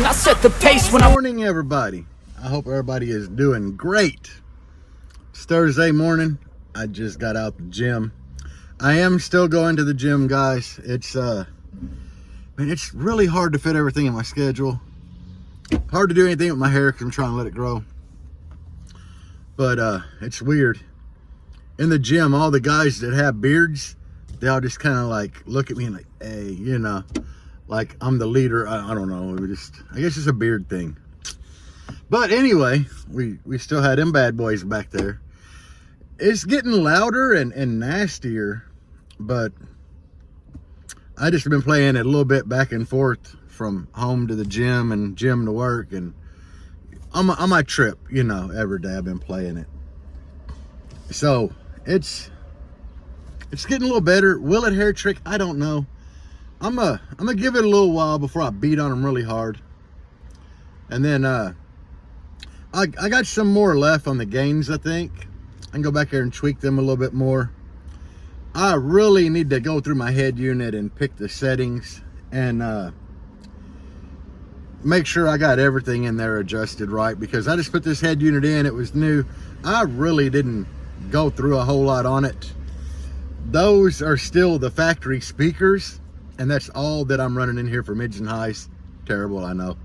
I set the pace when Good morning, everybody. I hope everybody is doing great. It's Thursday morning. I just got out the gym. I am still going to the gym, guys. It's it's really hard to fit everything in my schedule. Hard to do anything with my hair because I'm trying to let it grow. But it's weird. In the gym, all the guys that have beards, they all just kind of like look at me and like, hey, you know, like I'm the leader. I don't know. I guess it's a beard thing. But anyway, we still had them bad boys back there. It's getting louder and nastier, but I just been playing it a little bit back and forth from home to the gym and gym to work, and on my trip, you know, every day I've been playing it. So it's getting a little better. Will it hair trick? I don't know. I'm gonna give it a little while before I beat on them really hard, and then I got some more left on the gains. I think I can go back there and tweak them a little bit more. I really need to go through my head unit and pick the settings and make sure I got everything in there adjusted right, because I just put this head unit in. It was new. I really didn't go through a whole lot on it. Those are still the factory speakers, and that's all that I'm running in here for mids and highs. Terrible, I know.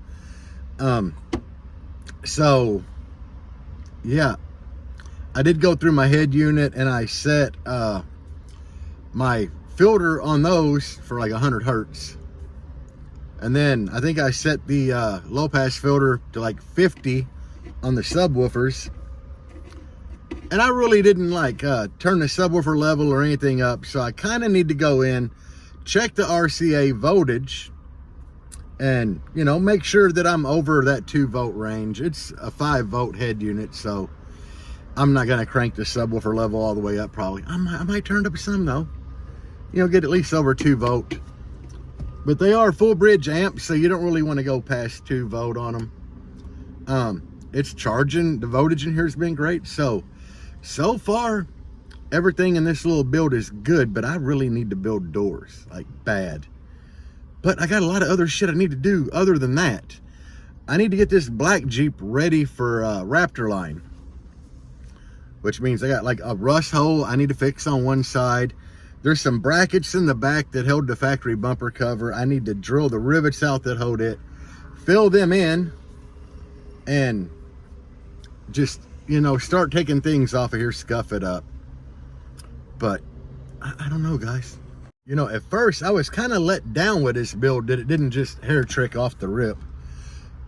So yeah, I did go through my head unit and I set my filter on those for like 100 hertz, and then I think I set the low pass filter to like 50 on the subwoofers. And I really didn't like turn the subwoofer level or anything up, so I kind of need to go in, check the RCA voltage, and, you know, make sure that I'm over that 2 volt range. It's a 5 volt head unit, so I'm not going to crank the subwoofer level all the way up probably. I might turn it up some though, you know, get at least over 2 volt. But they are full bridge amps, so you don't really want to go past 2 volt on them. It's charging. The voltage in here has been great. So far, everything in this little build is good, but I really need to build doors, like bad. But I got a lot of other shit I need to do other than that. I need to get this black Jeep ready for Raptor line, which means I got like a rust hole I need to fix on one side. There's some brackets in the back that held the factory bumper cover. I need to drill the rivets out that hold it, fill them in, and just, you know, start taking things off of here, scuff it up. But I don't know, guys. You know, at first I was kind of let down with this build that it didn't just hair trick off the rip.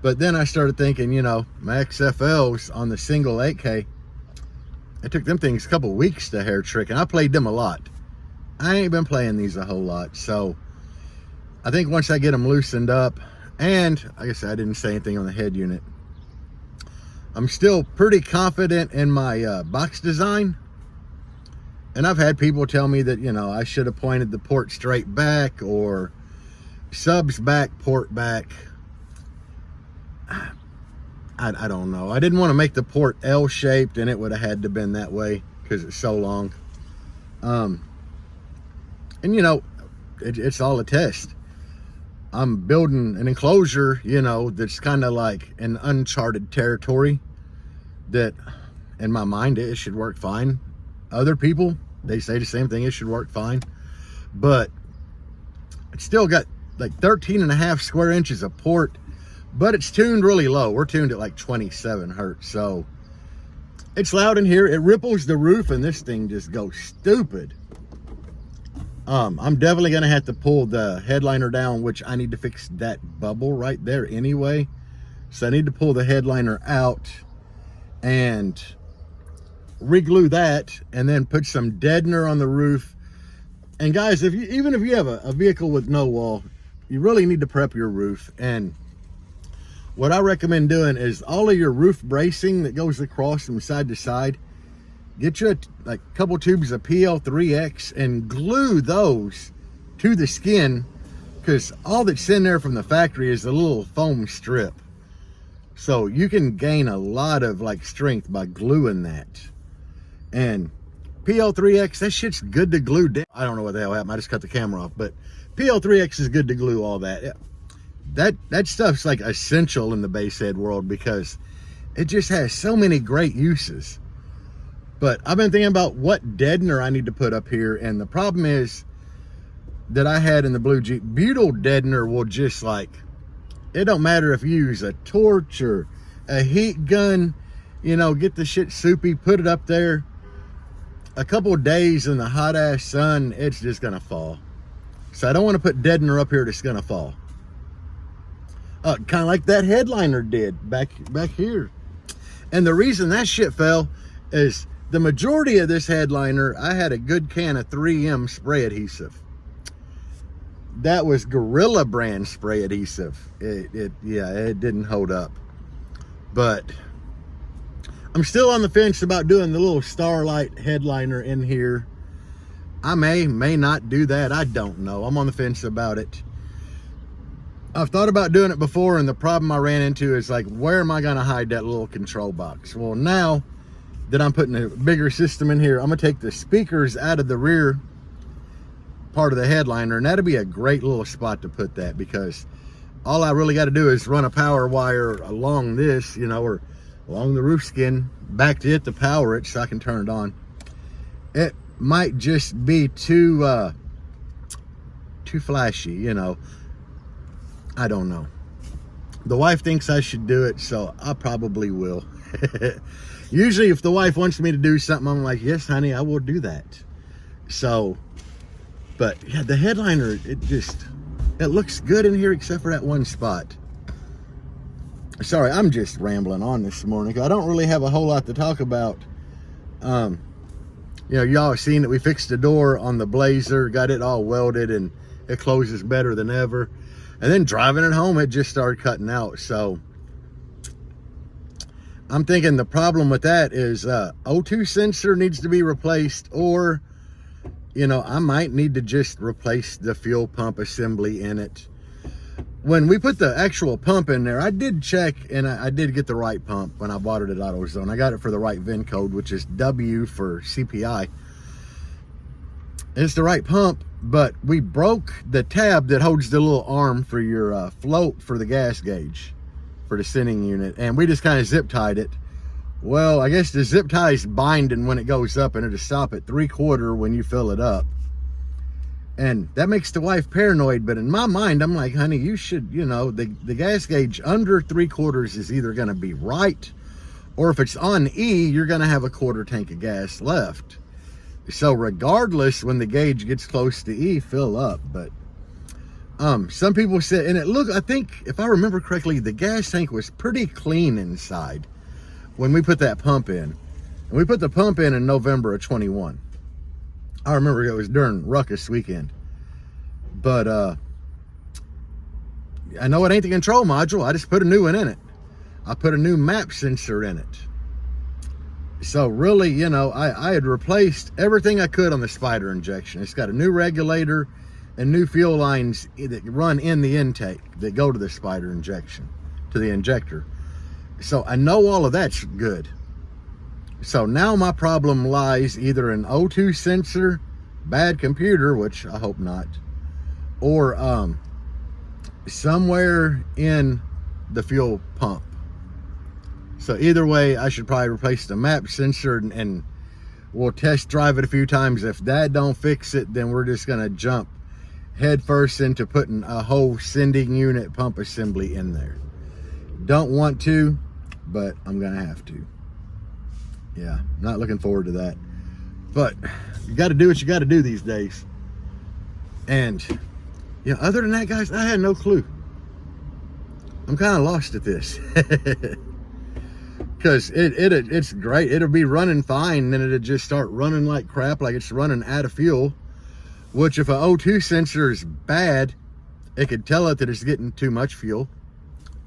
But then I started thinking, you know, my XFLs on the single 8K, it took them things a couple weeks to hair trick, and I played them a lot. I ain't been playing these a whole lot. So I think once I get them loosened up, and like I said, I didn't say anything on the head unit, I'm still pretty confident in my box design. And I've had people tell me that, you know, I should have pointed the port straight back or subs back, port back. I don't know. I didn't want to make the port L-shaped, and it would have had to been that way because it's so long. And, you know, it's all a test. I'm building an enclosure, you know, that's kind of like an uncharted territory that, in my mind, it should work fine. Other people, they say the same thing, it should work fine. But it's still got like 13.5 square inches of port, but it's tuned really low. We're tuned at like 27 hertz. So it's loud in here. It ripples the roof, and this thing just goes stupid. I'm definitely going to have to pull the headliner down, which I need to fix that bubble right there anyway. So I need to pull the headliner out and reglue that, and then put some deadener on the roof. And guys, even if you have a vehicle with no wall, you really need to prep your roof. And what I recommend doing is all of your roof bracing that goes across from side to side, get you a couple tubes of PL3X and glue those to the skin, because all that's in there from the factory is a little foam strip. So you can gain a lot of like strength by gluing that. And PL3X, that shit's good to glue down. I don't know what the hell happened. I just cut the camera off, but PL3X is good to glue all that. that stuff's like essential in the base head world because it just has so many great uses. But I've been thinking about what deadener I need to put up here, and the problem is that I had in the Blue Jeep, butyl deadener will just like, it don't matter if you use a torch or a heat gun, you know, get the shit soupy, put it up there. A couple of days in the hot ass sun, it's just gonna fall. So I don't want to put deadener up here that's gonna fall. Kind of like that headliner did back here. And the reason that shit fell is the majority of this headliner, I had a good can of 3M spray adhesive. That was Gorilla brand spray adhesive. It didn't hold up. But I'm still on the fence about doing the little Starlight headliner in here. I may not do that. I don't know. I'm on the fence about it. I've thought about doing it before, and the problem I ran into is like, where am I going to hide that little control box? Well, now that I'm putting a bigger system in here, I'm going to take the speakers out of the rear part of the headliner, and that'll be a great little spot to put that, because all I really got to do is run a power wire along this, you know, or along the roof skin back to it to power it so I can turn it on. It might just be too flashy, you know. I don't know. The wife thinks I should do it, so I probably will. Usually if the wife wants me to do something, I'm like, yes, honey, I will do that. So, but yeah, the headliner, it looks good in here except for that one spot. Sorry, I'm just rambling on this morning. I don't really have a whole lot to talk about. You know, y'all have seen that we fixed the door on the Blazer, got it all welded, and it closes better than ever. And then driving it home, it just started cutting out. So I'm thinking the problem with that is O2 sensor needs to be replaced, or, you know, I might need to just replace the fuel pump assembly in it. When we put the actual pump in there, I did check, and I did get the right pump when I bought it at AutoZone. I got it for the right VIN code, which is W for CPI. It's the right pump, but we broke the tab that holds the little arm for your float for the gas gauge for the sending unit, and we just kind of zip tied it. Well, I guess the zip tie is binding when it goes up, and it'll stop at 3/4 when you fill it up. And that makes the wife paranoid, but in my mind, I'm like, honey, you should, you know, the gas gauge under 3/4 is either going to be right, or if it's on E, you're going to have a 1/4 tank of gas left. So regardless, when the gauge gets close to E, fill up. But some people said, and I think if I remember correctly, the gas tank was pretty clean inside when we put that pump in. And we put the pump in November of 21. I remember it was during Ruckus weekend. But I know it ain't the control module. I just put a new one in it. I put a new map sensor in it. So really, you know, I had replaced everything I could on the Spider injection. It's got a new regulator and new fuel lines that run in the intake that go to the Spider injection, to the injector. So I know all of that's good. So now my problem lies either in O2 sensor, bad computer, which I hope not, or somewhere in the fuel pump. So either way, I should probably replace the map sensor, and we'll test drive it a few times. If that don't fix it, then we're just going to jump head first into putting a whole sending unit pump assembly in there. Don't want to, but I'm going to have to. Yeah, not looking forward to that. But you got to do what you got to do these days. And, you know, other than that, guys, I had no clue. I'm kind of lost at this. Because it's great. It'll be running fine, and then it'll just start running like crap, like it's running out of fuel. Which, if an O2 sensor is bad, it could tell it that it's getting too much fuel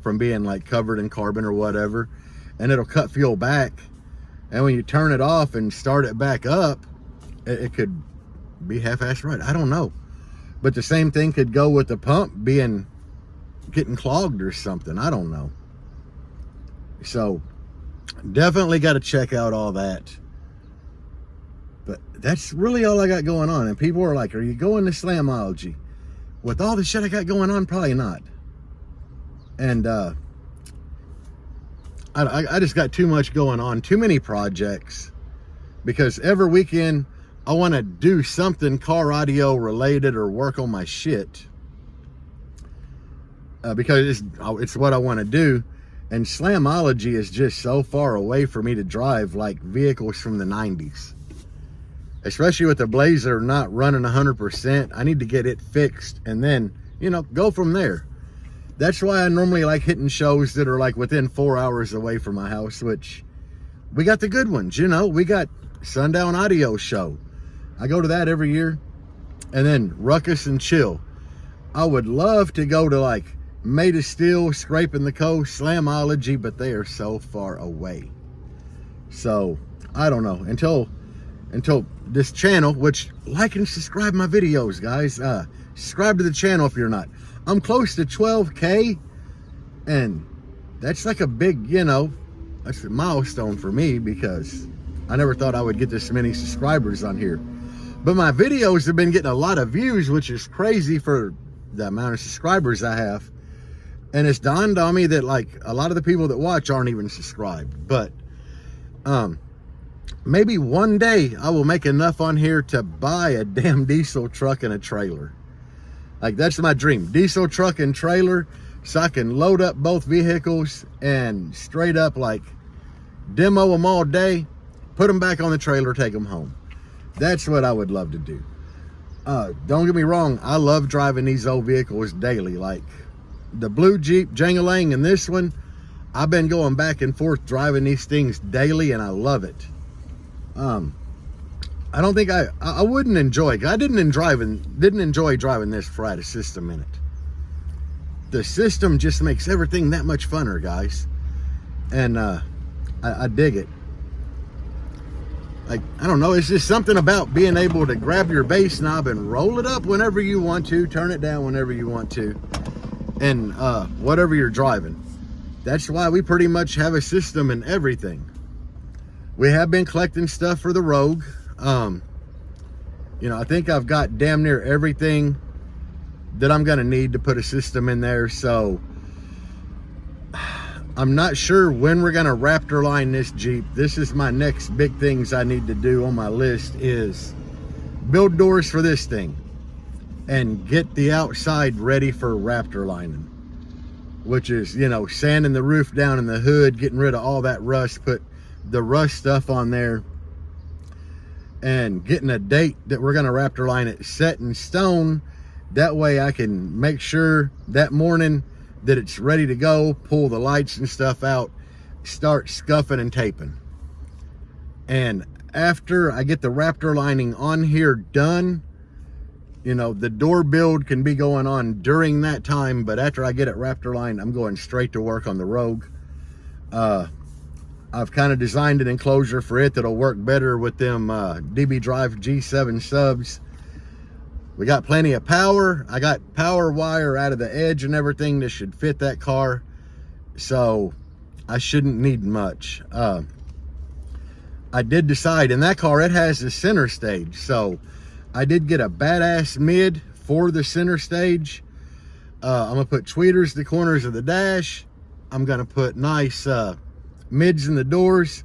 from being like covered in carbon or whatever, and it'll cut fuel back. And when you turn it off and start it back up, it could be half-assed right. I don't know. But the same thing could go with the pump getting clogged or something. I don't know. So definitely got to check out all that. But that's really all I got going on. And people are like, are you going to Slamology? With all the shit I got going on, probably not. And I just got too much going on, too many projects, because every weekend I want to do something car audio related or work on my shit, because it's what I want to do. And Slamology is just so far away for me to drive like vehicles from the 90s, especially with the Blazer not running 100%. I need to get it fixed and then, you know, go from there. That's why I normally like hitting shows that are like within 4 hours away from my house, which we got the good ones. You know, we got Sundown Audio Show. I go to that every year. And then Ruckus and Chill. I would love to go to like Made of Steel, Scraping the Coast, Slamology, but they are so far away. So I don't know until this channel, which like and subscribe my videos, guys. Subscribe to the channel if you're not. I'm close to 12K, and that's like a big, you know, that's a milestone for me, because I never thought I would get this many subscribers on here. But my videos have been getting a lot of views, which is crazy for the amount of subscribers I have. And it's dawned on me that like a lot of the people that watch aren't even subscribed. But maybe one day I will make enough on here to buy a damn diesel truck and a trailer. Like, that's my dream. Diesel truck and trailer, so I can load up both vehicles and straight up like demo them all day, put them back on the trailer, take them home. That's what I would love to do. Don't get me wrong, I love driving these old vehicles daily. Like the blue Jeep Jangalang and this one, I've been going back and forth driving these things daily, and I love it. I don't think I wouldn't enjoy it. I didn't enjoy driving this before I had a system in it. The system just makes everything that much funner, guys. And I dig it. Like, I don't know, it's just something about being able to grab your bass knob and roll it up whenever you want to, turn it down whenever you want to, and whatever you're driving. That's why we pretty much have a system in everything. We have been collecting stuff for the Rogue. You know, I think I've got damn near everything that I'm gonna need to put a system in there. So I'm not sure when we're gonna Raptor line this Jeep. This is my next big things I need to do on my list, is build doors for this thing and get the outside ready for Raptor lining, which is, you know, sanding the roof down in the hood, getting rid of all that rust, put the rust stuff on there, and getting a date that we're going to Raptor line it set in stone. That way I can make sure that morning that it's ready to go, pull the lights and stuff out, start scuffing and taping. And after I get the Raptor lining on here done, you know, the door build can be going on during that time, but after I get it Raptor lined, I'm going straight to work on the Rogue. I've kind of designed an enclosure for it that'll work better with them DB Drive G7 subs. We got plenty of power. I got power wire out of the edge and everything that should fit that car, so I shouldn't need much. I did decide in that car, it has a center stage, so I did get a badass mid for the center stage. I'm gonna put tweeters the corners of the dash. I'm gonna put nice mids in the doors.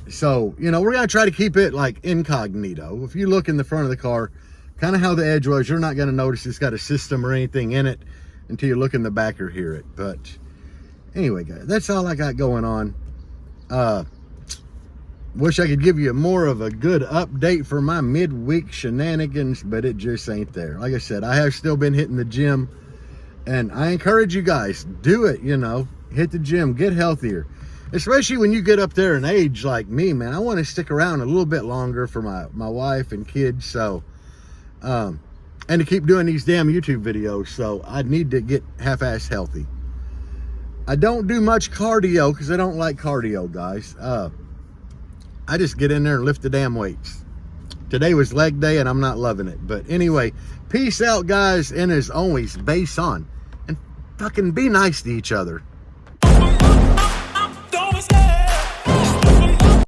So, you know, we're gonna try to keep it like incognito. If you look in the front of the car, kind of how the edge was, you're not gonna notice it's got a system or anything in it until you look in the back or hear it. But anyway, guys, that's all I got going on. Wish I could give you more of a good update for my midweek shenanigans, but it just ain't there. Like I said, I have still been hitting the gym, and I encourage you guys, do it, you know, hit the gym, get healthier. Especially when you get up there in age like me, man. I want to stick around a little bit longer for my wife and kids, so, and to keep doing these damn YouTube videos, so I need to get half-ass healthy. I don't do much cardio because I don't like cardio, guys. I just get in there and lift the damn weights. Today was leg day and I'm not loving it. But anyway, peace out, guys. And as always, bass on. And fucking be nice to each other.